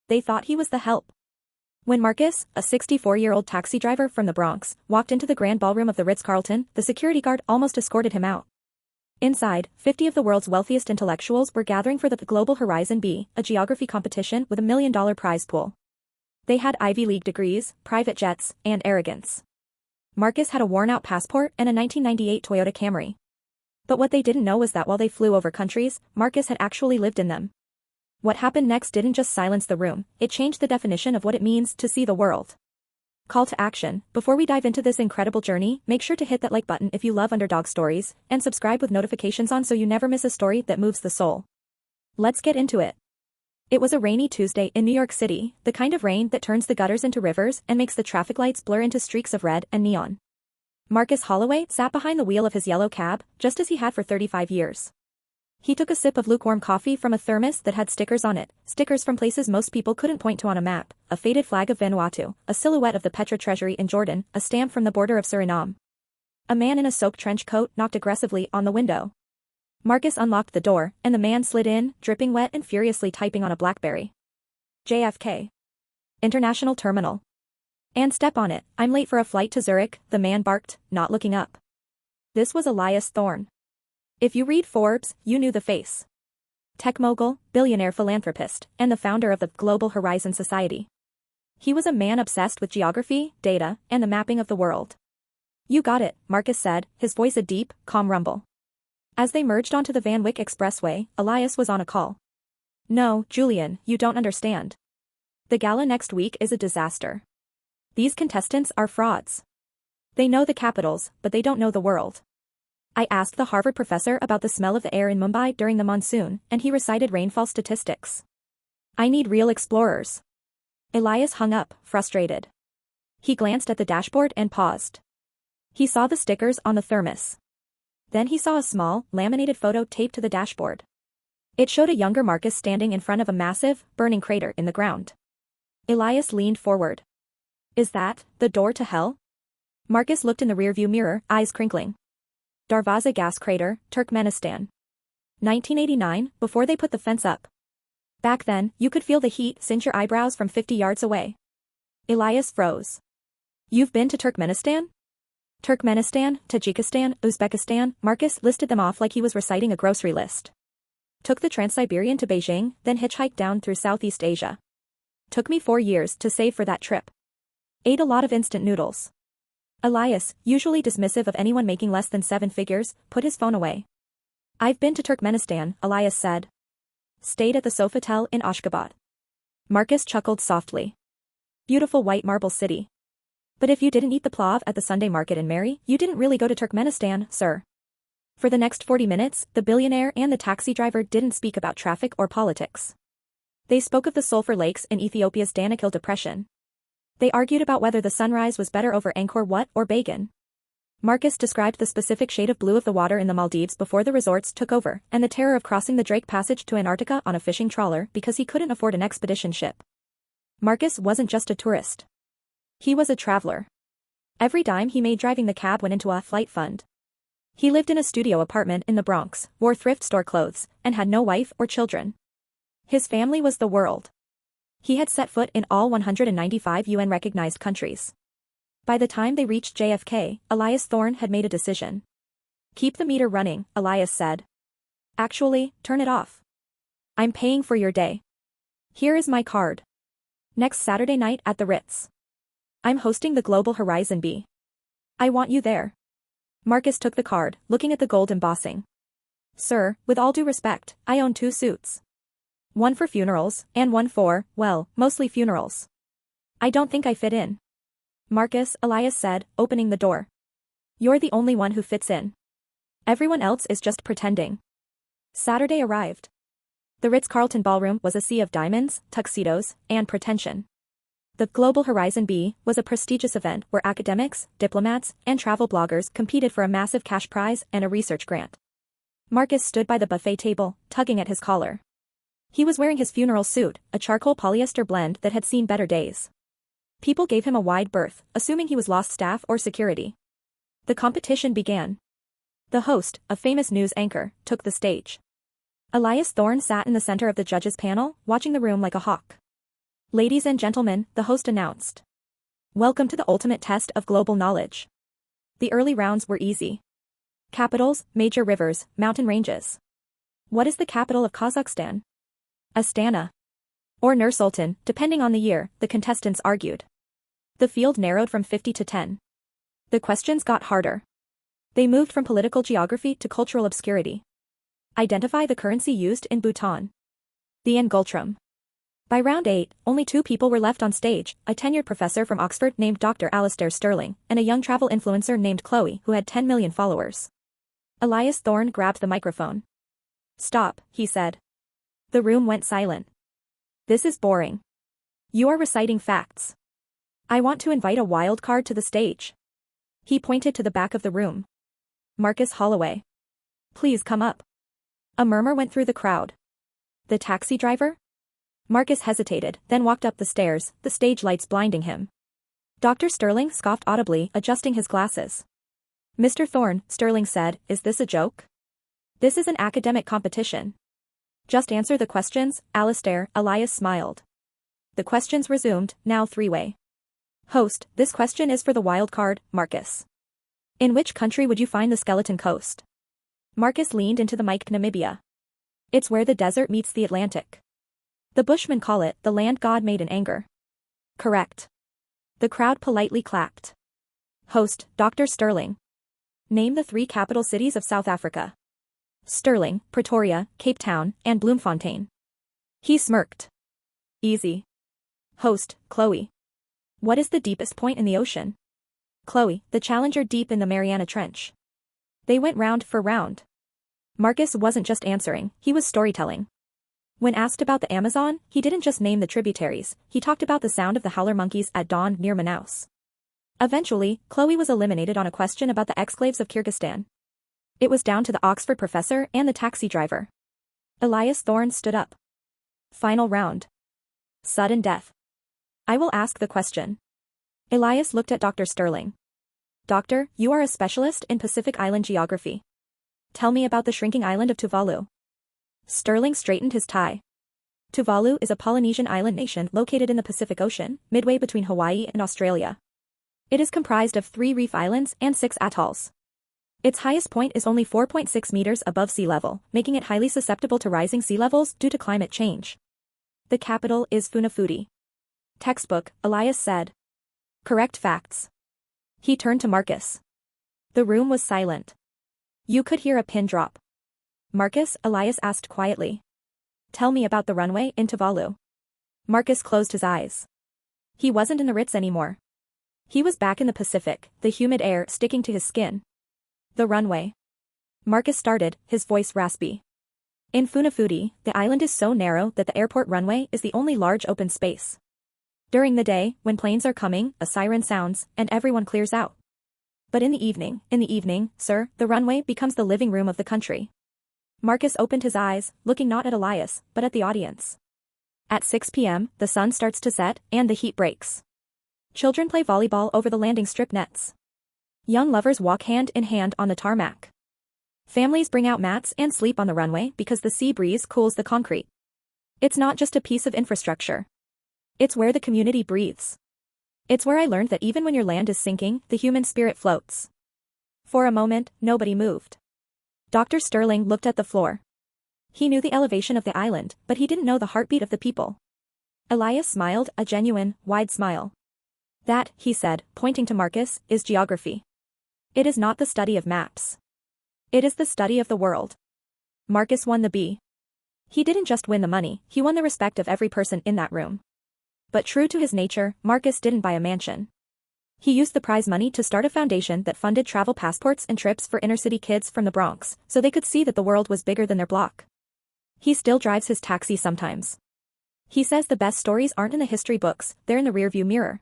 They thought he was the help. When Marcus, a 64-year-old taxi driver from the Bronx, walked into the grand ballroom of the Ritz-Carlton, the security guard almost escorted him out. Inside, 50 of the world's wealthiest intellectuals were gathering for the Global Horizon B, a geography competition with a $1 million prize pool. They had Ivy League degrees, private jets, and arrogance. Marcus had a worn-out passport and a 1998 Toyota Camry. But what they didn't know was that while they flew over countries, Marcus had actually lived in them. What happened next didn't just silence the room, it changed the definition of what it means to see the world. Call to action: before we dive into this incredible journey, make sure to hit that like button if you love underdog stories, and subscribe with notifications on so you never miss a story that moves the soul. Let's get into it. It was a rainy Tuesday in New York City, the kind of rain that turns the gutters into rivers and makes the traffic lights blur into streaks of red and neon. Marcus Holloway sat behind the wheel of his yellow cab, just as he had for 35 years. He took a sip of lukewarm coffee from a thermos that had stickers on it, stickers from places most people couldn't point to on a map, a faded flag of Vanuatu, a silhouette of the Petra Treasury in Jordan, a stamp from the border of Suriname. A man in a soaked trench coat knocked aggressively on the window. Marcus unlocked the door, and the man slid in, dripping wet and furiously typing on a BlackBerry. JFK. International Terminal. And step on it, I'm late for a flight to Zurich, the man barked, not looking up. This was Elias Thorne. If you read Forbes, you knew the face. Tech mogul, billionaire philanthropist, and the founder of the Global Horizon Society. He was a man obsessed with geography, data, and the mapping of the world. You got it, Marcus said, his voice a deep, calm rumble. As they merged onto the Van Wyck Expressway, Elias was on a call. No, Julian, you don't understand. The gala next week is a disaster. These contestants are frauds. They know the capitals, but they don't know the world. I asked the Harvard professor about the smell of the air in Mumbai during the monsoon, and he recited rainfall statistics. I need real explorers. Elias hung up, frustrated. He glanced at the dashboard and paused. He saw the stickers on the thermos. Then he saw a small, laminated photo taped to the dashboard. It showed a younger Marcus standing in front of a massive, burning crater in the ground. Elias leaned forward. Is that the door to hell? Marcus looked in the rearview mirror, eyes crinkling. Darvaza gas crater, Turkmenistan. 1989, before they put the fence up. Back then, you could feel the heat singe your eyebrows from 50 yards away. Elias froze. You've been to Turkmenistan? Turkmenistan, Tajikistan, Uzbekistan, Marcus listed them off like he was reciting a grocery list. Took the Trans-Siberian to Beijing, then hitchhiked down through Southeast Asia. Took me 4 years to save for that trip. Ate a lot of instant noodles. Elias, usually dismissive of anyone making less than 7 figures, put his phone away. I've been to Turkmenistan, Elias said. Stayed at the Sofitel in Ashgabat. Marcus chuckled softly. Beautiful white marble city. But if you didn't eat the plov at the Sunday market in Mary, you didn't really go to Turkmenistan, sir. For the next 40 minutes, the billionaire and the taxi driver didn't speak about traffic or politics. They spoke of the sulfur lakes in Ethiopia's Danakil Depression. They argued about whether the sunrise was better over Angkor Wat or Bagan. Marcus described the specific shade of blue of the water in the Maldives before the resorts took over, and the terror of crossing the Drake Passage to Antarctica on a fishing trawler because he couldn't afford an expedition ship. Marcus wasn't just a tourist. He was a traveler. Every dime he made driving the cab went into a flight fund. He lived in a studio apartment in the Bronx, wore thrift store clothes, and had no wife or children. His family was the world. He had set foot in all 195 UN-recognized countries. By the time they reached JFK, Elias Thorne had made a decision. Keep the meter running, Elias said. Actually, turn it off. I'm paying for your day. Here is my card. Next Saturday night at the Ritz. I'm hosting the Global Horizon B. I want you there. Marcus took the card, looking at the gold embossing. Sir, with all due respect, I own 2 suits. One for funerals, and one for, well, mostly funerals. I don't think I fit in. Marcus, Elias said, opening the door. You're the only one who fits in. Everyone else is just pretending. Saturday arrived. The Ritz-Carlton ballroom was a sea of diamonds, tuxedos, and pretension. The Global Horizon B was a prestigious event where academics, diplomats, and travel bloggers competed for a massive cash prize and a research grant. Marcus stood by the buffet table, tugging at his collar. He was wearing his funeral suit, a charcoal polyester blend that had seen better days. People gave him a wide berth, assuming he was lost staff or security. The competition began. The host, a famous news anchor, took the stage. Elias Thorne sat in the center of the judges' panel, watching the room like a hawk. Ladies and gentlemen, the host announced. Welcome to the ultimate test of global knowledge. The early rounds were easy. Capitals, major rivers, mountain ranges. What is the capital of Kazakhstan? Astana. Or Nur-Sultan, depending on the year, the contestants argued. The field narrowed from 50 to 10. The questions got harder. They moved from political geography to cultural obscurity. Identify the currency used in Bhutan. The Ngultram. By round 8, only 2 people were left on stage, a tenured professor from Oxford named Dr. Alistair Sterling, and a young travel influencer named Chloe who had 10 million followers. Elias Thorne grabbed the microphone. Stop, he said. The room went silent. This is boring. You are reciting facts. I want to invite a wild card to the stage. He pointed to the back of the room. Marcus Holloway. Please come up. A murmur went through the crowd. The taxi driver? Marcus hesitated, then walked up the stairs, the stage lights blinding him. Dr. Sterling scoffed audibly, adjusting his glasses. Mr. Thorne, Sterling said, is this a joke? This is an academic competition. Just answer the questions, Alistair, Elias smiled. The questions resumed, now 3-way. Host, this question is for the wild card, Marcus. In which country would you find the Skeleton Coast? Marcus leaned into the mic. Namibia. It's where the desert meets the Atlantic. The Bushmen call it the land God made in anger. Correct. The crowd politely clapped. Host, Dr. Sterling. Name the 3 capital cities of South Africa. Sterling, Pretoria, Cape Town, and Bloemfontein. He smirked. Easy. Host, Chloe. What is the deepest point in the ocean? Chloe, the Challenger Deep in the Mariana Trench. They went round for round. Marcus wasn't just answering, he was storytelling. When asked about the Amazon, he didn't just name the tributaries, he talked about the sound of the howler monkeys at dawn near Manaus. Eventually, Chloe was eliminated on a question about the exclaves of Kyrgyzstan. It was down to the Oxford professor and the taxi driver. Elias Thorne stood up. Final round. Sudden death. I will ask the question. Elias looked at Dr. Sterling. Doctor, you are a specialist in Pacific Island geography. Tell me about the shrinking island of Tuvalu. Sterling straightened his tie. Tuvalu is a Polynesian island nation located in the Pacific Ocean, midway between Hawaii and Australia. It is comprised of 3 reef islands and 6 atolls. Its highest point is only 4.6 meters above sea level, making it highly susceptible to rising sea levels due to climate change. The capital is Funafuti. Textbook, Elias said. Correct facts. He turned to Marcus. The room was silent. You could hear a pin drop. Marcus, Elias asked quietly. Tell me about the runway in Tuvalu. Marcus closed his eyes. He wasn't in the Ritz anymore. He was back in the Pacific, the humid air sticking to his skin. The runway. Marcus started, his voice raspy. In Funafuti, the island is so narrow that the airport runway is the only large open space. During the day, when planes are coming, a siren sounds, and everyone clears out. But in the evening, sir, the runway becomes the living room of the country. Marcus opened his eyes, looking not at Elias, but at the audience. At 6 p.m., the sun starts to set, and the heat breaks. Children play volleyball over the landing strip nets. Young lovers walk hand in hand on the tarmac. Families bring out mats and sleep on the runway because the sea breeze cools the concrete. It's not just a piece of infrastructure. It's where the community breathes. It's where I learned that even when your land is sinking, the human spirit floats. For a moment, nobody moved. Dr. Sterling looked at the floor. He knew the elevation of the island, but he didn't know the heartbeat of the people. Elias smiled, a genuine, wide smile. That, he said, pointing to Marcus, is geography. It is not the study of maps. It is the study of the world. Marcus won the B. He didn't just win the money, he won the respect of every person in that room. But true to his nature, Marcus didn't buy a mansion. He used the prize money to start a foundation that funded travel passports and trips for inner-city kids from the Bronx, so they could see that the world was bigger than their block. He still drives his taxi sometimes. He says the best stories aren't in the history books, they're in the rearview mirror.